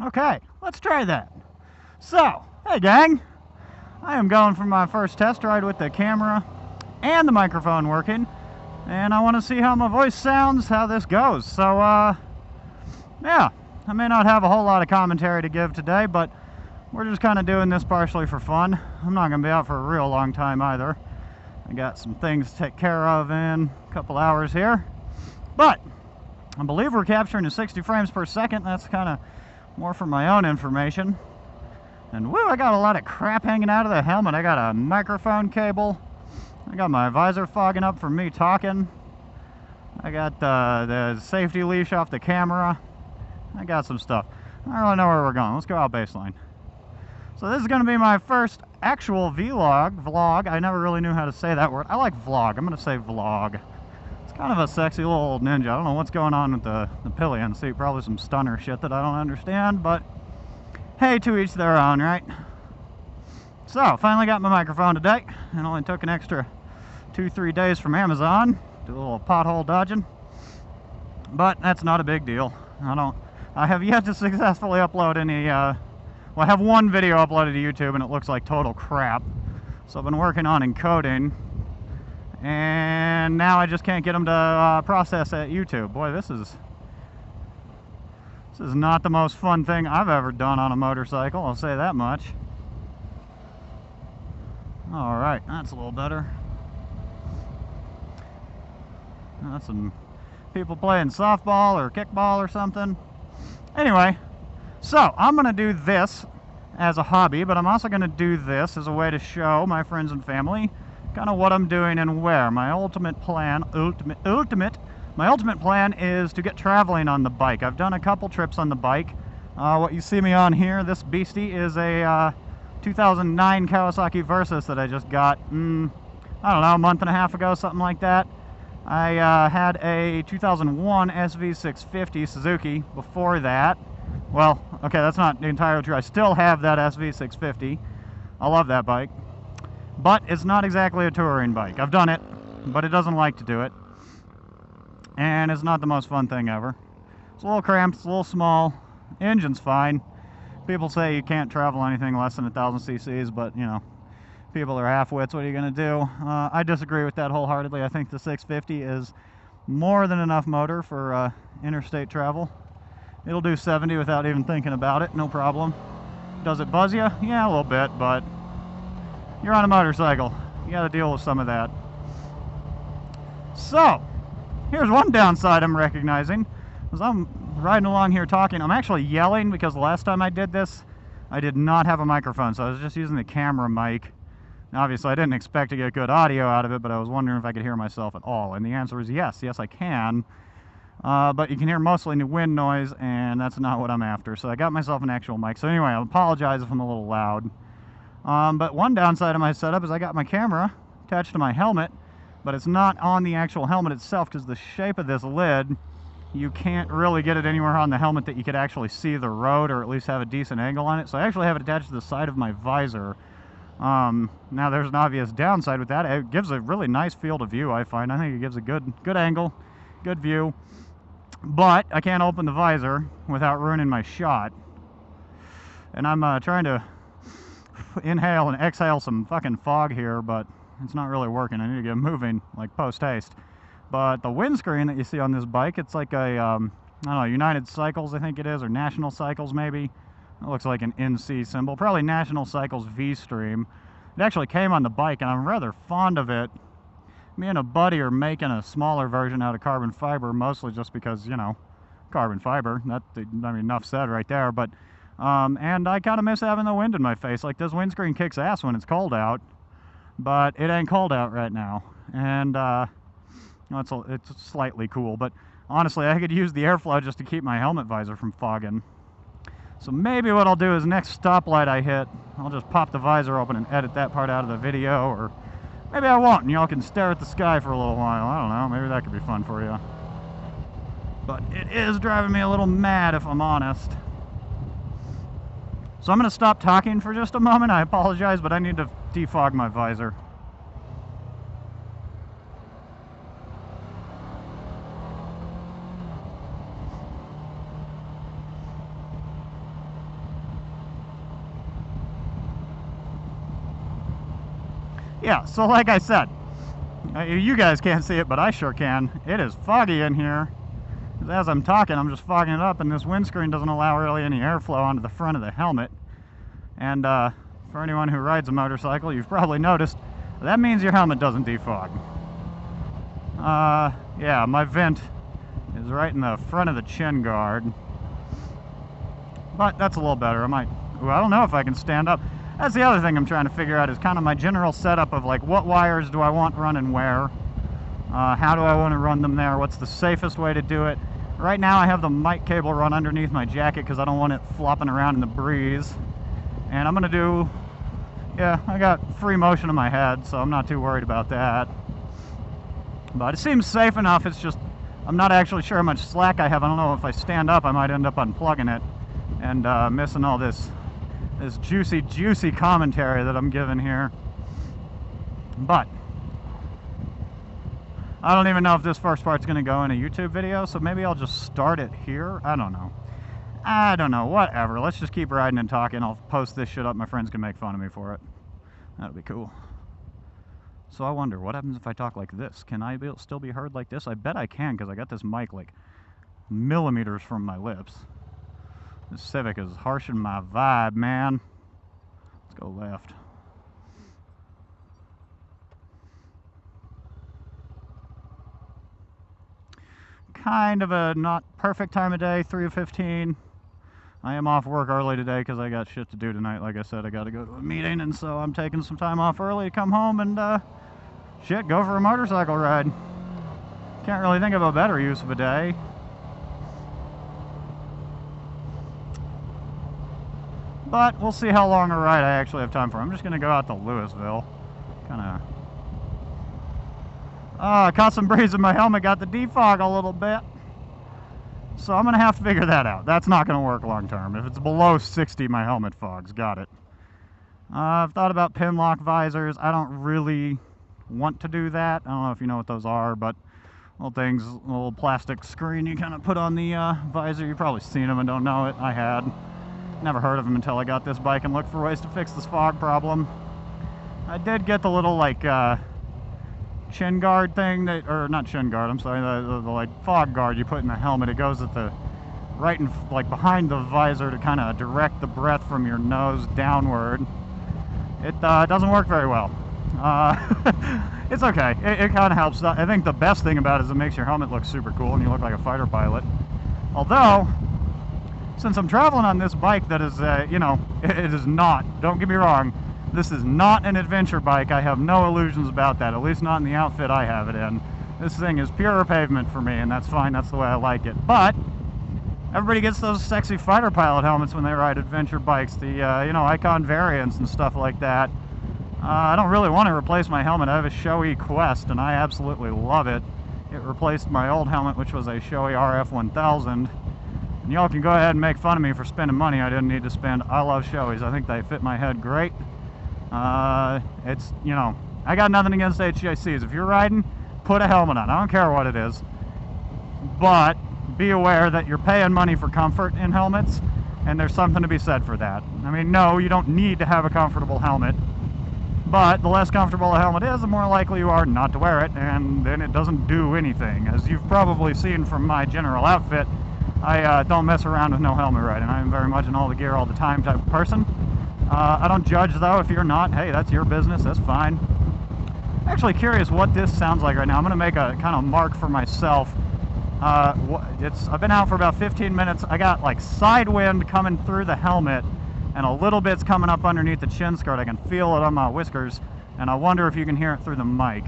Okay, let's try that. So, hey gang, I am going for my first test ride with the camera and the microphone working, and I want to see how my voice sounds, how this goes. So, yeah, I may not have a whole lot of commentary to give today, but we're just kind of doing this partially for fun. I'm not going to be out for a real long time either. I got some things to take care of in a couple hours here, but I believe we're capturing to 60 frames per second. That's kind of more for my own information. And woo, I got a lot of crap hanging out of the helmet. I got a microphone cable. I got my visor fogging up from me talking. I got the safety leash off the camera. I got some stuff. I don't really know where we're going. Let's go out baseline. So this is going to be my first actual vlog. I never really knew how to say that word. I like vlog. I'm going to say vlog. It's kind of a sexy little old ninja. I don't know what's going on with the pillion seat. Probably some stunner shit that I don't understand, but hey, to each their own, right? So, finally got my microphone today. It only took an extra 2-3 days from Amazon. Do a little pothole dodging. But that's not a big deal. I have yet to successfully upload any, well, I have one video uploaded to YouTube and it looks like total crap. So I've been working on encoding. And now I just can't get them to process at YouTube. Boy, this is not the most fun thing I've ever done on a motorcycle, I'll say that much. Alright, that's a little better. That's some people playing softball or kickball or something. Anyway, so I'm going to do this as a hobby, but I'm also going to do this as a way to show my friends and family kind of what I'm doing and where. My ultimate plan is to get traveling on the bike. I've done a couple trips on the bike. What you see me on here, this beastie, is a 2009 Kawasaki Versys that I just got, I don't know, a month and a half ago, something like that. I had a 2001 SV650 Suzuki before that. Well, okay, that's not entirely true. I still have that SV650. I love that bike. But it's not exactly a touring bike. I've done it, but it doesn't like to do it. And it's not the most fun thing ever. It's a little cramped, it's a little small. Engine's fine. People say you can't travel anything less than 1,000 cc's, but, you know, people are half-wits. What are you going to do? I disagree with that wholeheartedly. I think the 650 is more than enough motor for interstate travel. It'll do 70 without even thinking about it, no problem. Does it buzz you? Yeah, a little bit, but you're on a motorcycle. You got to deal with some of that. So, here's one downside I'm recognizing. As I'm riding along here talking, I'm actually yelling because the last time I did this, I did not have a microphone, so I was just using the camera mic. Now, obviously, I didn't expect to get good audio out of it, but I was wondering if I could hear myself at all. And the answer is yes. Yes, I can. But you can hear mostly wind noise, and that's not what I'm after. So I got myself an actual mic. So anyway, I apologize if I'm a little loud. But one downside of my setup is I got my camera attached to my helmet, but it's not on the actual helmet itself because the shape of this lid, you can't really get it anywhere on the helmet that you could actually see the road or at least have a decent angle on it. So I actually have it attached to the side of my visor. Now there's an obvious downside with that. It gives a really nice field of view, I find. I think it gives a good angle, good view. But I can't open the visor without ruining my shot. And I'm trying to inhale and exhale some fucking fog here, but it's not really working. I need to get moving, like post-haste. But the windscreen that you see on this bike, it's like a, I don't know, United Cycles, I think it is, or National Cycles, maybe. It looks like an NC symbol. Probably National Cycles V-Stream. It actually came on the bike, and I'm rather fond of it. Me and a buddy are making a smaller version out of carbon fiber, mostly just because, you know, carbon fiber. That, I mean, enough said right there. But, and I kind of miss having the wind in my face. Like, this windscreen kicks ass when it's cold out, but it ain't cold out right now. And, it's slightly cool, but honestly, I could use the airflow just to keep my helmet visor from fogging. So maybe what I'll do is next stoplight I hit, I'll just pop the visor open and edit that part out of the video, or maybe I won't, and y'all can stare at the sky for a little while. I don't know, maybe that could be fun for you. But it is driving me a little mad, if I'm honest. So I'm going to stop talking for just a moment. I apologize, but I need to defog my visor. Yeah, so like I said, you guys can't see it, but I sure can. It is foggy in here. As I'm talking, I'm just fogging it up, and this windscreen doesn't allow really any airflow onto the front of the helmet. And for anyone who rides a motorcycle, you've probably noticed that means your helmet doesn't defog. Yeah, my vent is right in the front of the chin guard. But that's a little better. I don't know if I can stand up. That's the other thing I'm trying to figure out, is kind of my general setup of like, what wires do I want running where? How do I want to run them there? What's the safest way to do it? Right now I have the mic cable run underneath my jacket because I don't want it flopping around in the breeze. And I'm going to do, yeah, I got free motion in my head, so I'm not too worried about that. But it seems safe enough. It's just, I'm not actually sure how much slack I have. I don't know if I stand up, I might end up unplugging it and missing all this juicy commentary that I'm giving here. But I don't even know if this first part's going to go in a YouTube video, so maybe I'll just start it here. I don't know. Whatever. Let's just keep riding and talking. I'll post this shit up. My friends can make fun of me for it. That'll be cool. So I wonder, what happens if I talk like this? Can I still be heard like this? I bet I can, because I got this mic like millimeters from my lips. This Civic is harshing my vibe, man. Let's go left. Kind of a not perfect time of day, 3:15. I am off work early today because I got shit to do tonight. Like I said, I got to go to a meeting, and so I'm taking some time off early to come home and shit, go for a motorcycle ride. Can't really think of a better use of a day. But we'll see how long a ride I actually have time for. I'm just going to go out to Louisville. Kind of... caught some breeze in my helmet, got the defog a little bit. So I'm going to have to figure that out. That's not going to work long term. If it's below 60, my helmet fogs. Got it. I've thought about pin lock visors. I don't really want to do that. I don't know if you know what those are, but little things, little plastic screen you kind of put on the visor. You've probably seen them and don't know it. I had. Never heard of them until I got this bike and looked for ways to fix this fog problem. I did get the little like chin guard thing that, or not chin guard, I'm sorry, the like fog guard you put in the helmet. It goes at the right in, like behind the visor to kind of direct the breath from your nose downward. It doesn't work very well. It's okay. It kind of helps. I think the best thing about it is it makes your helmet look super cool and you look like a fighter pilot. Although, since I'm traveling on this bike that is, you know, it is not, don't get me wrong, this is not an adventure bike. I have no illusions about that, at least not in the outfit I have it in. This thing is pure pavement for me, and that's fine, that's the way I like it. But everybody gets those sexy fighter pilot helmets when they ride adventure bikes, the, you know, Icon variants and stuff like that. I don't really want to replace my helmet. I have a Shoei Quest, and I absolutely love it. It replaced my old helmet, which was a Shoei RF1000. And y'all can go ahead and make fun of me for spending money I didn't need to spend. I love Shoeis. I think they fit my head great. It's, you know, I got nothing against HJCs. If you're riding, put a helmet on. I don't care what it is. But be aware that you're paying money for comfort in helmets, and there's something to be said for that. I mean, no, you don't need to have a comfortable helmet, but the less comfortable a helmet is, the more likely you are not to wear it, and then it doesn't do anything. As you've probably seen from my general outfit, I don't mess around with no helmet riding. I am very much an all the gear all the time type of person. I don't judge though. If you're not, hey, that's your business, that's fine. I'm actually curious what this sounds like right now. I'm going to make a kind of mark for myself. I've been out for about 15 minutes. I got like side wind coming through the helmet, and a little bit's coming up underneath the chin skirt. I can feel it on my whiskers, and I wonder if you can hear it through the mic.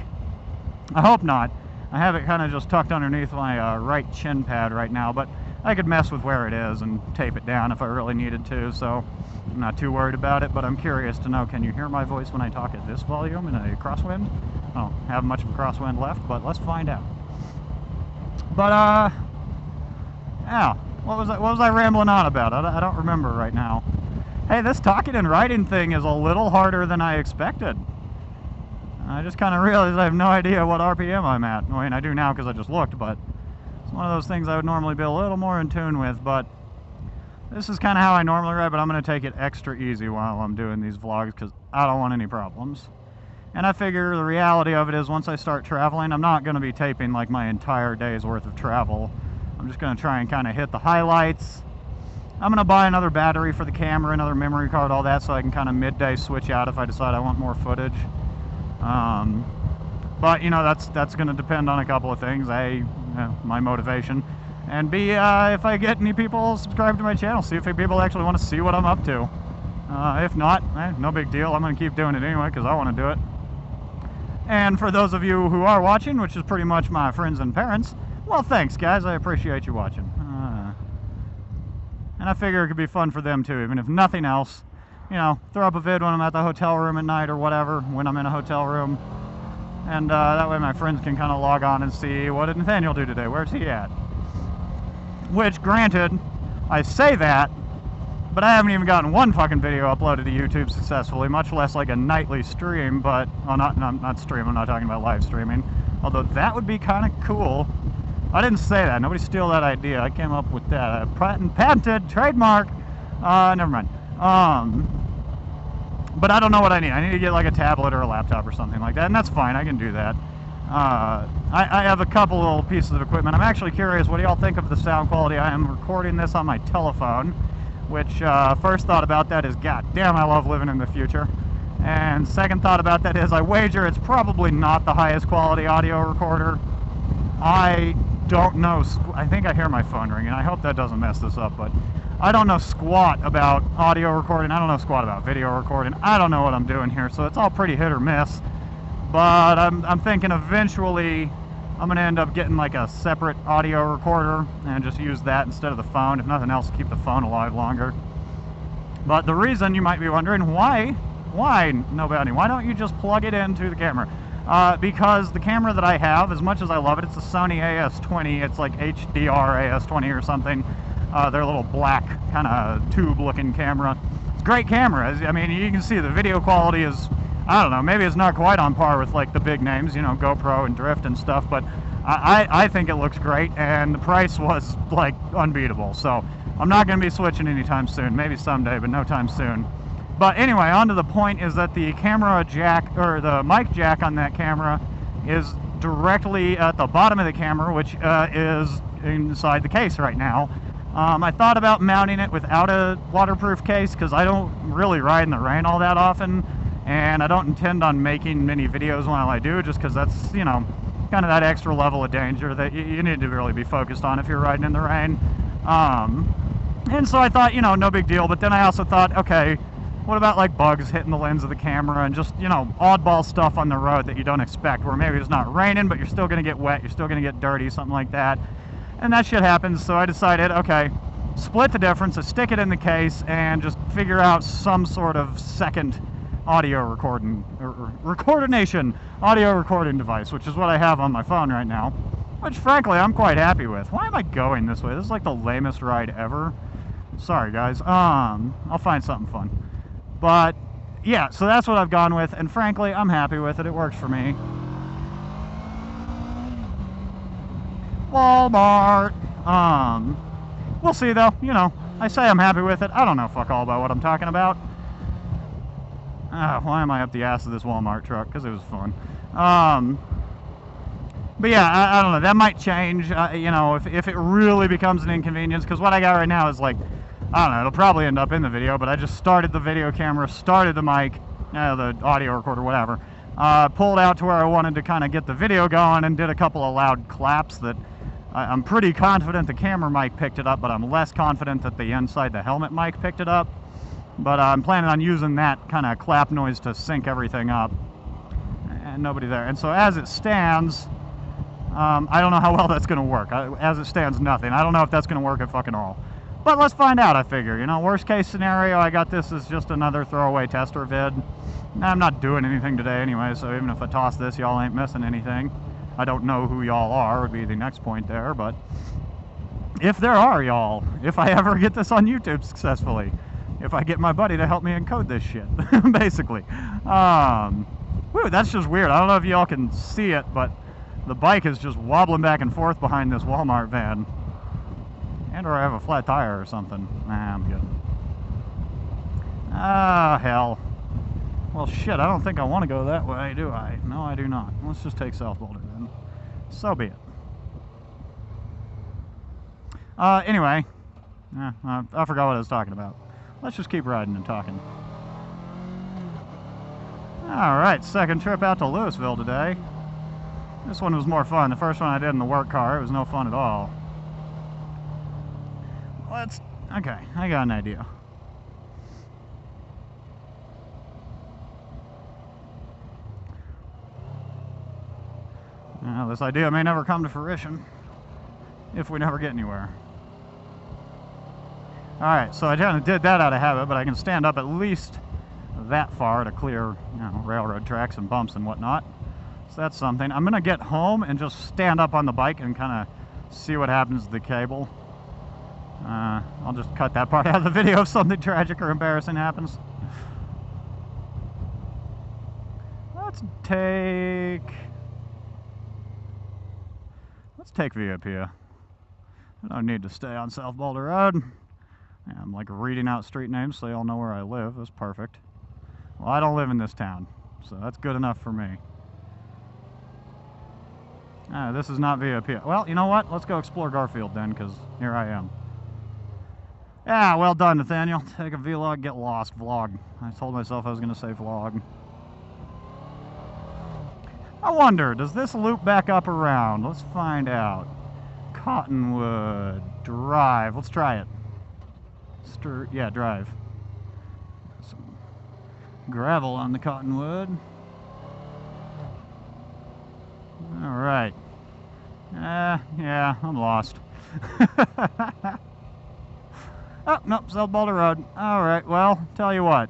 I hope not. I have it kind of just tucked underneath my right chin pad right now, but I could mess with where it is and tape it down if I really needed to, so I'm not too worried about it. But I'm curious to know, can you hear my voice when I talk at this volume in a crosswind? I don't have much of a crosswind left, but let's find out. But yeah, what was I rambling on about? I don't remember right now. Hey, this talking and writing thing is a little harder than I expected. I just kind of realized I have no idea what RPM I'm at. I mean, I do now because I just looked, but it's one of those things I would normally be a little more in tune with. But this is kind of how I normally ride, but I'm going to take it extra easy while I'm doing these vlogs because I don't want any problems. And I figure the reality of it is once I start traveling, I'm not going to be taping like my entire day's worth of travel. I'm just going to try and kind of hit the highlights. I'm going to buy another battery for the camera, another memory card, all that, so I can kind of midday switch out if I decide I want more footage. But, you know, that's going to depend on a couple of things. A, my motivation, and B, if I get any people subscribed to my channel, see if people actually want to see what I'm up to. If not, no big deal. I'm going to keep doing it anyway because I want to do it. And for those of you who are watching, which is pretty much my friends and parents, well, thanks, guys. I appreciate you watching. And I figure it could be fun for them, too, even if nothing else. You know, throw up a vid when I'm at the hotel room at night or whatever, when I'm in a hotel room. And that way my friends can kind of log on and see, what did Nathaniel do today? Where's he at? Which, granted, I say that, but I haven't even gotten one fucking video uploaded to YouTube successfully, much less like a nightly stream, but, well, not stream, I'm not talking about live streaming, although that would be kind of cool. I didn't say that, nobody steal that idea, I came up with that, patented, trademark, never mind. But I don't know what I need to get like a tablet or a laptop or something like that, and that's fine, I can do that. I have a couple little pieces of equipment. I'm actually curious, what do y'all think of the sound quality? I am recording this on my telephone, which first thought about that is, god damn, I love living in the future. And second thought about that is, I wager it's probably not the highest quality audio recorder. I don't know, I think I hear my phone ringing, I hope that doesn't mess this up, but I don't know squat about audio recording, I don't know squat about video recording, I don't know what I'm doing here, so it's all pretty hit or miss. But I'm thinking eventually I'm going to end up getting like a separate audio recorder and just use that instead of the phone. If nothing else, keep the phone alive longer. But the reason, you might be wondering, why nobody? Why don't you just plug it into the camera? Because the camera that I have, as much as I love it, it's a Sony AS20. It's like HDR AS20 or something. They're a little black kind of tube looking camera. It's a great camera. I mean, you can see the video quality is, I don't know, maybe it's not quite on par with like the big names, you know, GoPro and Drift and stuff, but I think it looks great, and the price was like unbeatable. So I'm not going to be switching anytime soon, maybe someday, but no time soon. But anyway, on to the point is that the camera jack, or the mic jack on that camera, is directly at the bottom of the camera, which is inside the case right now. I thought about mounting it without a waterproof case because I don't really ride in the rain all that often, and I don't intend on making many videos while I do, just because that's, you know, kind of that extra level of danger that you need to really be focused on if you're riding in the rain. And so I thought, you know, no big deal, but then I also thought, okay, what about like bugs hitting the lens of the camera and just, you know, oddball stuff on the road that you don't expect, where maybe it's not raining, but you're still going to get wet, you're still going to get dirty, something like that. And that shit happens, so I decided, okay, split the difference, so stick it in the case and just figure out some sort of second audio recording, or recordination audio recording device, which is what I have on my phone right now, which frankly I'm quite happy with. Why am I going this way? This is like the lamest ride ever. Sorry guys, I'll find something fun. But yeah, so that's what I've gone with, and frankly I'm happy with it. It works for me. Walmart. We'll see though, you know, I say I'm happy with it. I don't know fuck all about what I'm talking about. Why am I up the ass of this Walmart truck? Because it was fun. But yeah, I don't know. That might change, you know, if it really becomes an inconvenience. Because what I got right now is like, I don't know, it'll probably end up in the video, but I just started the video camera, started the mic, the audio recorder, whatever. Pulled out to where I wanted to kind of get the video going and did a couple of loud claps that I'm pretty confident the camera mic picked it up, but I'm less confident that the inside the helmet mic picked it up. But I'm planning on using that kind of clap noise to sync everything up. And nobody there. And so as it stands, I don't know how well that's going to work. As it stands, nothing. I don't know if that's going to work at fucking all. But let's find out, I figure. You know, worst case scenario, I got this as just another throwaway tester vid. I'm not doing anything today anyway, so even if I toss this, y'all ain't missing anything. I don't know who y'all are, would be the next point there, but if there are y'all, if I ever get this on YouTube successfully, if I get my buddy to help me encode this shit, basically. Whew, that's just weird. I don't know if y'all can see it, but the bike is just wobbling back and forth behind this Walmart van. And or I have a flat tire or something. Nah, I'm good. Ah, hell. Well, shit, I don't think I want to go that way, do I? No, I do not. Let's just take South Boulder then. So be it. Anyway. I forgot what I was talking about. Let's just keep riding and talking. Alright, second trip out to Louisville today. This one was more fun. The first one I did in the work car, it was no fun at all. Okay, I got an idea. Now, this idea may never come to fruition if we never get anywhere. Alright, so I kind of did that out of habit, but I can stand up at least that far to clear, railroad tracks and bumps and whatnot. So that's something. I'm going to get home and just stand up on the bike and kind of see what happens to the cable. I'll just cut that part out of the video if something tragic or embarrassing happens. Let's take VIP. I don't need to stay on South Boulder Road. I'm like reading out street names so they all know where I live. That's perfect. Well, I don't live in this town, so that's good enough for me. This is not VIP. Well, you know what? Let's go explore Garfield then, because here I am. Yeah, well done, Nathaniel. Take a vlog, get lost. Vlog. I told myself I was going to say vlog. I wonder, does this loop back up around? Let's find out. Cottonwood Drive. Let's try it. Yeah, drive. Some gravel on the Cottonwood. Alright. Yeah, I'm lost. Oh, nope, South Boulder Road. Alright, well, tell you what.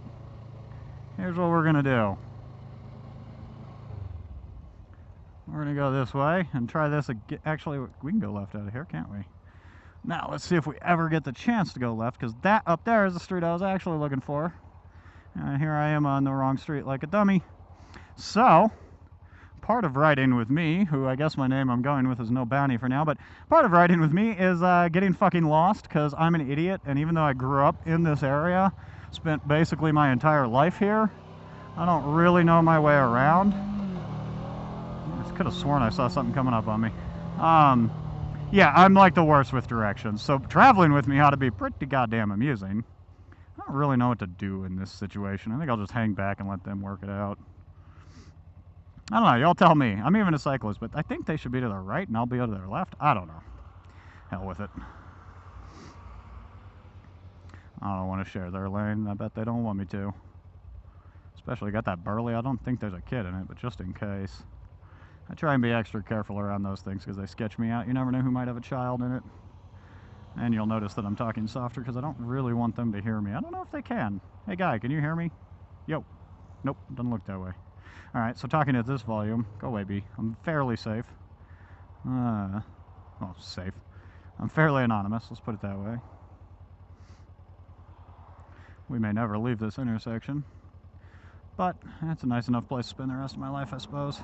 Here's what we're gonna do. We're gonna go this way and try this again. Actually, we can go left out of here, can't we? Now, let's see if we ever get the chance to go left, because that up there is the street I was actually looking for. Here I am on the wrong street like a dummy. So, part of riding with me, who I guess my name I'm going with is No Bounty for now, but part of riding with me is getting fucking lost, because I'm an idiot, and even though I grew up in this area, spent basically my entire life here, I don't really know my way around. I could have sworn I saw something coming up on me. Yeah, I'm like the worst with directions, so traveling with me ought to be pretty goddamn amusing. I don't really know what to do in this situation. I think I'll just hang back and let them work it out. I don't know, y'all tell me. I'm even a cyclist, but I think they should be to their right and I'll be to their left. I don't know. Hell with it. I don't want to share their lane. I bet they don't want me to. Especially got that burley. I don't think there's a kid in it, but just in case. I try and be extra careful around those things because they sketch me out. You never know who might have a child in it. And you'll notice that I'm talking softer because I don't really want them to hear me. I don't know if they can. Hey guy, can you hear me? Yo. Nope, doesn't look that way. Alright, so talking at this volume. Go away, B. I'm fairly safe. Well, safe. I'm fairly anonymous, let's put it that way. We may never leave this intersection. But that's a nice enough place to spend the rest of my life, I suppose.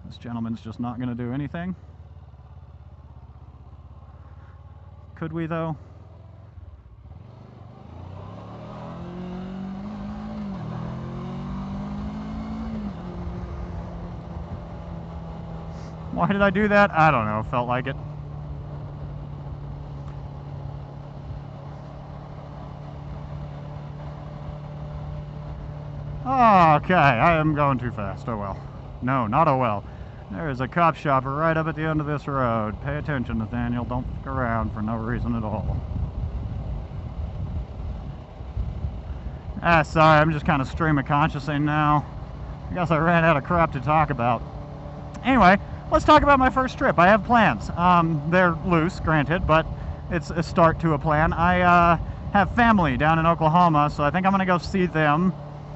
This gentleman's just not going to do anything. Could we, though? Why did I do that? I don't know. Felt like it. Okay, I am going too fast. Oh well. No, not oh well. There is a cop shop right up at the end of this road. Pay attention, Nathaniel. Don't fuck around for no reason at all. Sorry, I'm just kind of stream of consciousing now. I guess I ran out of crap to talk about. Anyway, let's talk about my first trip. I have plans. They're loose, granted, but it's a start to a plan. I have family down in Oklahoma, so I think I'm going to go see them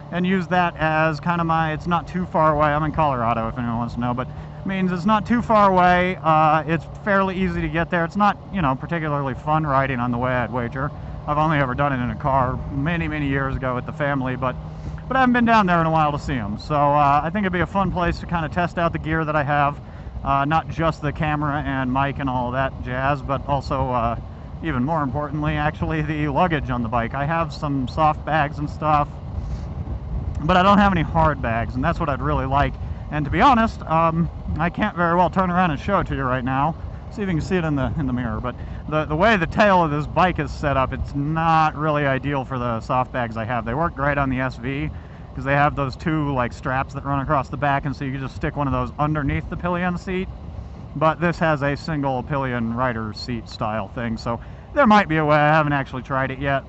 and use that as kind of my, it's not too far away. I'm in Colorado, if anyone wants to know, but it means it's not too far away. It's fairly easy to get there. It's not, particularly fun riding on the way, I'd wager. I've only ever done it in a car many, many years ago with the family, but I haven't been down there in a while to see them. So I think it'd be a fun place to kind of test out the gear that I have. Not just the camera and mic and all that jazz, but also, even more importantly, actually, the luggage on the bike. I have some soft bags and stuff. but I don't have any hard bags, and that's what I'd really like. And to be honest, I can't very well turn around and show it to you right now. See if you can see it in the mirror. But the way the tail of this bike is set up, it's not really ideal for the soft bags I have. They work great on the SV because they have those two like straps that run across the back, and so you can just stick one of those underneath the pillion seat. But this has a single pillion rider seat style thing, so there might be a way. I haven't actually tried it yet.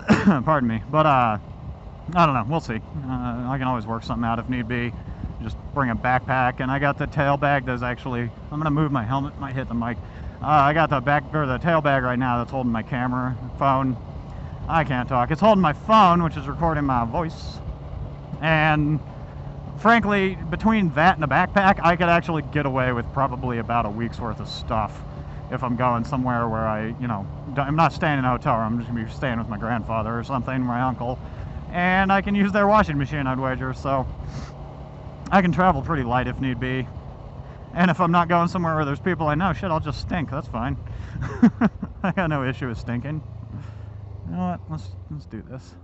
Pardon me. But I don't know. We'll see. I can always work something out if need be. Just bring a backpack, and I got the tail bag that's actually, I'm gonna move my helmet, might hit the mic. I got the tail bag right now that's holding my camera, phone. I can't talk. It's holding my phone, which is recording my voice. And frankly, between that and the backpack, I could actually get away with probably about a week's worth of stuff if I'm going somewhere where I'm not staying in a hotel room. I'm just gonna be staying with my grandfather or something, my uncle, and I can use their washing machine, I'd wager. So I can travel pretty light if need be. And if I'm not going somewhere where there's people I know, shit, I'll just stink. That's fine. I got no issue with stinking. You know what? Let's do this.